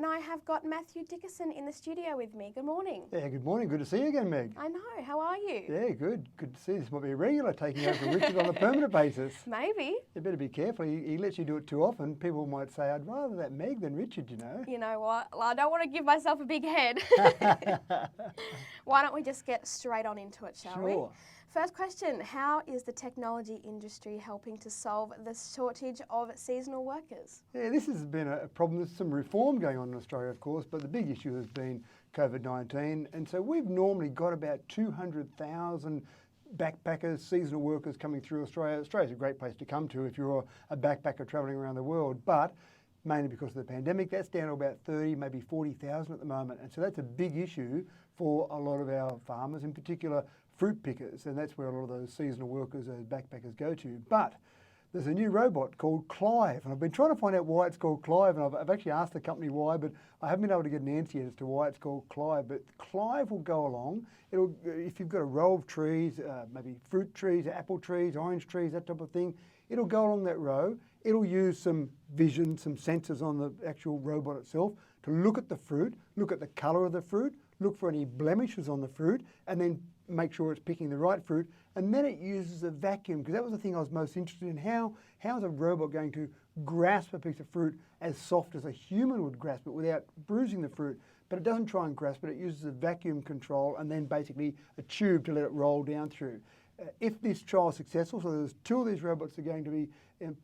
And I have got Matthew Dickerson in the studio with me. Good morning. Yeah, good morning. Good to see you again, Meg. I know. How are you? Yeah, good. Good to see you. This might be a regular taking over from Richard on a permanent basis. Maybe. You better be careful. He lets you do it too often. People might say, I'd rather that Meg than Richard, you know. You know what? Well, I don't want to give myself a big head. Why don't we just get straight on into it, shall we? Sure. First question, how is the technology industry helping to solve the shortage of seasonal workers? Yeah, this has been a problem. There's some reform going on in Australia, of course, but the big issue has been COVID-19. And so we've normally got about 200,000 backpackers, seasonal workers coming through Australia. Australia's a great place to come to if you're a backpacker travelling around the world, but mainly because of the pandemic, that's down to about 30, maybe 40,000 at the moment. And so that's a big issue for a lot of our farmers, in particular fruit pickers, and that's where a lot of those seasonal workers, those backpackers go to. But there's a new robot called Clive, and I've been trying to find out why it's called Clive, and I've actually asked the company why, but I haven't been able to get an answer yet as to why it's called Clive. But Clive will go along. If you've got a row of trees, maybe fruit trees, apple trees, orange trees, that type of thing, it'll go along that row. It'll use some vision, some sensors on the actual robot itself to look at the fruit, look at the colour of the fruit, look for any blemishes on the fruit, and then make sure it's picking the right fruit. And then it uses a vacuum, because that was the thing I was most interested in. How is a robot going to grasp a piece of fruit as soft as a human would grasp it without bruising the fruit? But it doesn't try and grasp it. It uses a vacuum control and then basically a tube to let it roll down through. If this trial is successful, so there's 2 of these robots are going to be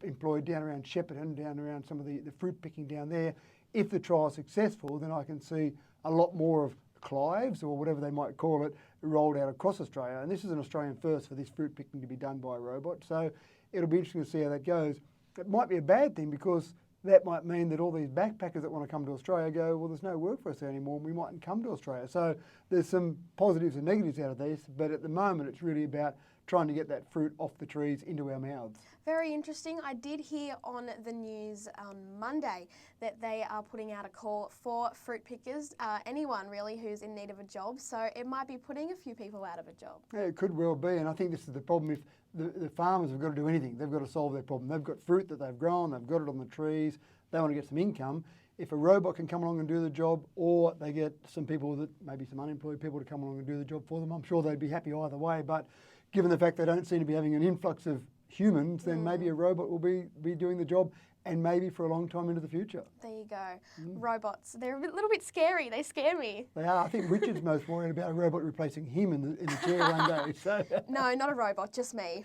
employed down around Shepparton, down around some of the fruit picking down there. If the trial is successful, then I can see a lot more of Clives, or whatever they might call it, rolled out across Australia. And this is an Australian first for this fruit picking to be done by a robot. So it'll be interesting to see how that goes. It might be a bad thing, because that might mean that all these backpackers that want to come to Australia go, well, there's no work for us there anymore, and we mightn't come to Australia. So there's some positives and negatives out of this, but at the moment it's really about trying to get that fruit off the trees into our mouths. Very interesting. I did hear on the news on Monday that they are putting out a call for fruit pickers, anyone really who's in need of a job. So it might be putting a few people out of a job. Yeah, it could well be, and I think this is the problem. If the farmers have got to do anything, they've got to solve their problem. They've got fruit that they've grown, they've got it on the trees, they want to get some income. If a robot can come along and do the job, or they get some people that, maybe some unemployed people to come along and do the job for them, I'm sure they'd be happy either way. But given the fact they don't seem to be having an influx of humans, then maybe a robot will be doing the job, and maybe for a long time into the future. There you go. Robots, they're a little bit scary. They scare me. They are. I think Richard's most worried about a robot replacing him in the chair one day. So. No, not a robot, just me.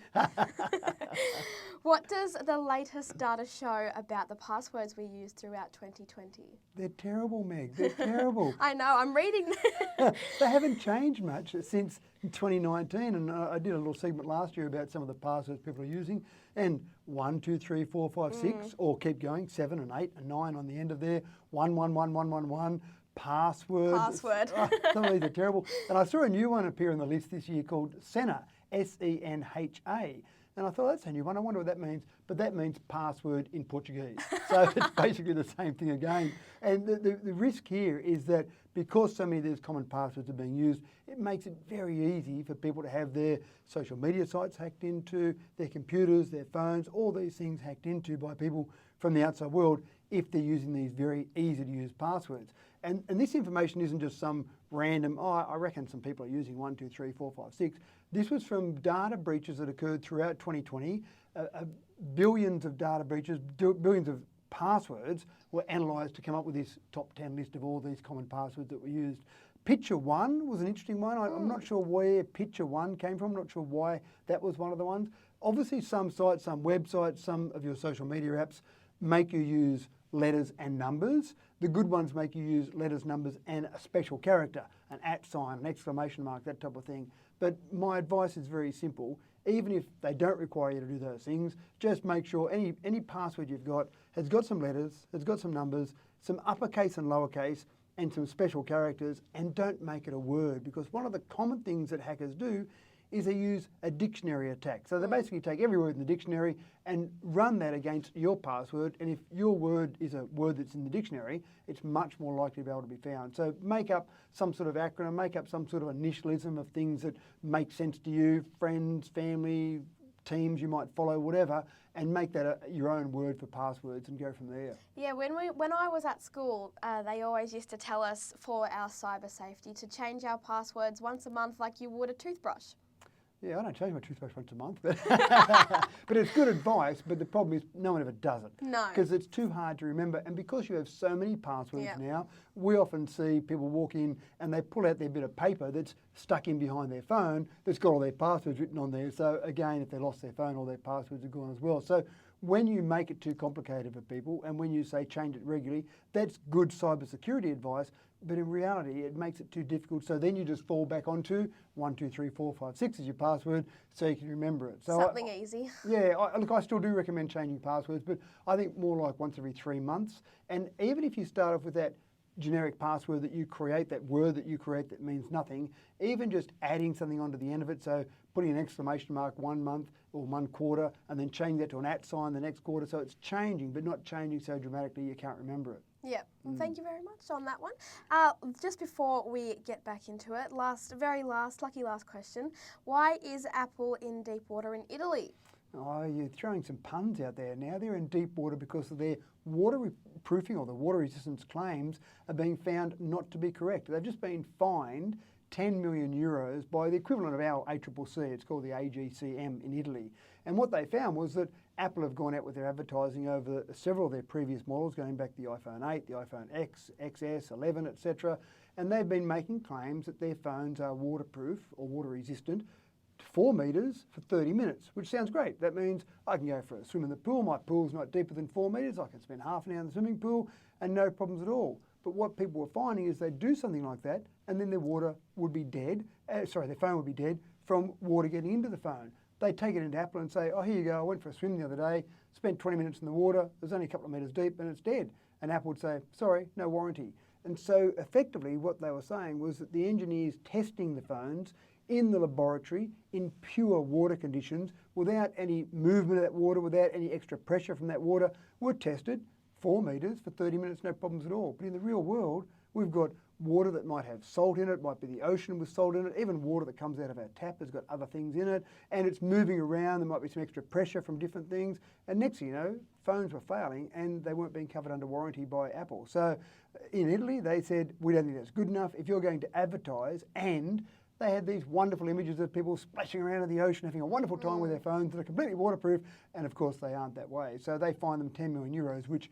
What does the latest data show about the passwords we used throughout 2020? They're terrible, Meg. They're terrible. I know, I'm reading. They haven't changed much since 2019, and I did a little segment last year about some of the passwords people are using, and 1, 2, 3, 4, 5, 6, or keep going, 7 and 8 and 9 on the end of there, 1, 1, 1, 1, 1, 1, password. Some of these are terrible. And I saw a new one appear on the list this year called Senha, S-E-N-H-A. And I thought, that's a new one, I wonder what that means. But that means password in Portuguese. So it's basically the same thing again. And the risk here is that because so many of these common passwords are being used, it makes it very easy for people to have their social media sites hacked into, their computers, their phones, all these things hacked into by people from the outside world if they're using these very easy to use passwords. And this information isn't just some random, I reckon some people are using 1, 2, 3, 4, 5, 6. This was from data breaches that occurred throughout 2020. Billions of data breaches, billions of passwords were analysed to come up with this top 10 list of all these common passwords that were used. Picture One was an interesting one. I'm not sure where Picture One came from. I'm not sure why that was one of the ones. Obviously some sites, some websites, some of your social media apps make you use letters and numbers. The good ones make you use letters, numbers, and a special character, an @ sign, an exclamation mark, that type of thing. But my advice is very simple. Even if they don't require you to do those things, just make sure any password you've got has got some letters, has got some numbers, some uppercase and lowercase, and some special characters, and don't make it a word, because one of the common things that hackers do is they use a dictionary attack. So they basically take every word in the dictionary and run that against your password, and if your word is a word that's in the dictionary, it's much more likely to be able to be found. So make up some sort of acronym, make up some sort of initialism of things that make sense to you, friends, family, teams you might follow, whatever, and make that your own word for passwords and go from there. Yeah, when I was at school, they always used to tell us for our cyber safety to change our passwords once a month like you would a toothbrush. Yeah, I don't change my toothbrush once a month, but, but it's good advice, but the problem is no one ever does it. No. Because it's too hard to remember, and because you have so many passwords Yep. now, we often see people walk in and they pull out their bit of paper that's stuck in behind their phone that's got all their passwords written on there. So again, if they lost their phone, all their passwords are gone as well. So when you make it too complicated for people and when you say change it regularly, that's good cybersecurity advice, but in reality it makes it too difficult. So then you just fall back onto 1, 2, 3, 4, 5, 6 as your password so you can remember it. So Something easy. Yeah, look, I still do recommend changing passwords, but I think more like once every 3 months. And even if you start off with that generic password that you create, that word that you create that means nothing, even just adding something onto the end of it, so putting an exclamation mark 1 month or 1 quarter and then changing that to an @ sign the next quarter, so it's changing but not changing so dramatically you can't remember it. Yeah, well, thank you very much on that one. Just before we get back into it, lucky last question. Why is Apple in deep water in Italy? Oh, you're throwing some puns out there now. They're in deep water because of their waterproofing or the water resistance claims are being found not to be correct. They've just been fined 10 million euros by the equivalent of our ACCC. It's called the AGCM in Italy. And what they found was that Apple have gone out with their advertising over several of their previous models, going back to the iPhone 8, the iPhone X, XS, 11, etc. And they've been making claims that their phones are waterproof or water resistant 4 metres for 30 minutes, which sounds great. That means I can go for a swim in the pool. My pool's not deeper than 4 metres. I can spend half an hour in the swimming pool and no problems at all. But what people were finding is they'd do something like that and then their water would be dead. Their phone would be dead from water getting into the phone. They take it into Apple and say, oh, here you go, I went for a swim the other day, spent 20 minutes in the water, there's only a couple of metres deep and it's dead. And Apple would say, sorry, no warranty. And so effectively what they were saying was that the engineers testing the phones in the laboratory in pure water conditions without any movement of that water, without any extra pressure from that water, were tested 4 metres for 30 minutes, no problems at all. But in the real world, we've got water that might have salt in it, might be the ocean with salt in it, even water that comes out of our tap has got other things in it, and it's moving around, there might be some extra pressure from different things, and next thing you know, phones were failing and they weren't being covered under warranty by Apple. So in Italy, they said, we don't think that's good enough. If you're going to advertise, and they had these wonderful images of people splashing around in the ocean, having a wonderful time with their phones that are completely waterproof, and of course they aren't that way. So they fined them 10 million euros, which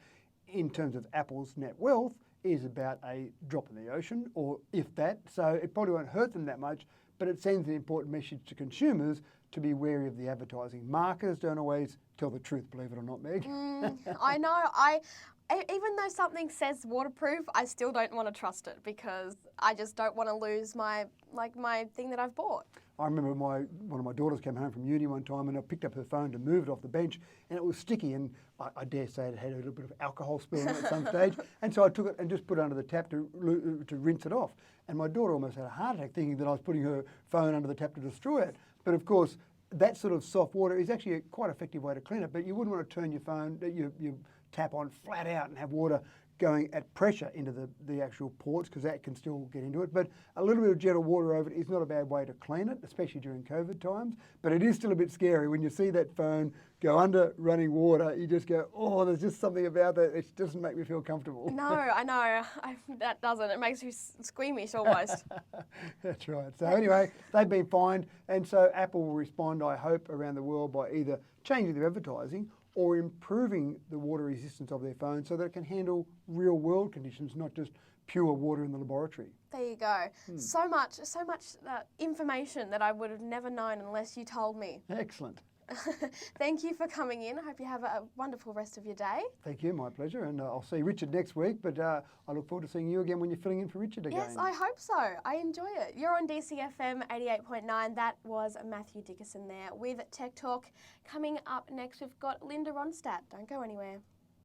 in terms of Apple's net wealth is about a drop in the ocean, or if that. So it probably won't hurt them that much, but it sends an important message to consumers to be wary of the advertising. Marketers don't always tell the truth, believe it or not, Meg. I know. Even though something says waterproof, I still don't want to trust it because I just don't want to lose my thing that I've bought. I remember one of my daughters came home from uni one time and I picked up her phone to move it off the bench and it was sticky, and I dare say it had a little bit of alcohol spill in it at some stage, and so I took it and just put it under the tap to rinse it off. And my daughter almost had a heart attack thinking that I was putting her phone under the tap to destroy it. But of course, that sort of soft water is actually a quite effective way to clean it, but you wouldn't want to turn your phone, your tap on flat out and have water going at pressure into the actual ports, because that can still get into it. But a little bit of gentle water over it is not a bad way to clean it, especially during COVID times. But it is still a bit scary when you see that phone go under running water. You just go, oh, there's just something about that. It doesn't make me feel comfortable. No, I know. That doesn't. It makes me squeamish almost. That's right. So anyway, they've been fined, and so Apple will respond, I hope, around the world by either changing their advertising or improving the water resistance of their phone so that it can handle real world conditions, not just pure water in the laboratory. There you go. So much information that I would have never known unless you told me. Excellent. Thank you for coming in. I hope you have a wonderful rest of your day. Thank you, my pleasure. And I'll see Richard next week, but I look forward to seeing you again when you're filling in for Richard again. Yes, I hope so. I enjoy it. You're on DCFM 88.9. That was Matthew Dickerson there with Tech Talk. Coming up next, we've got Linda Ronstadt. Don't go anywhere.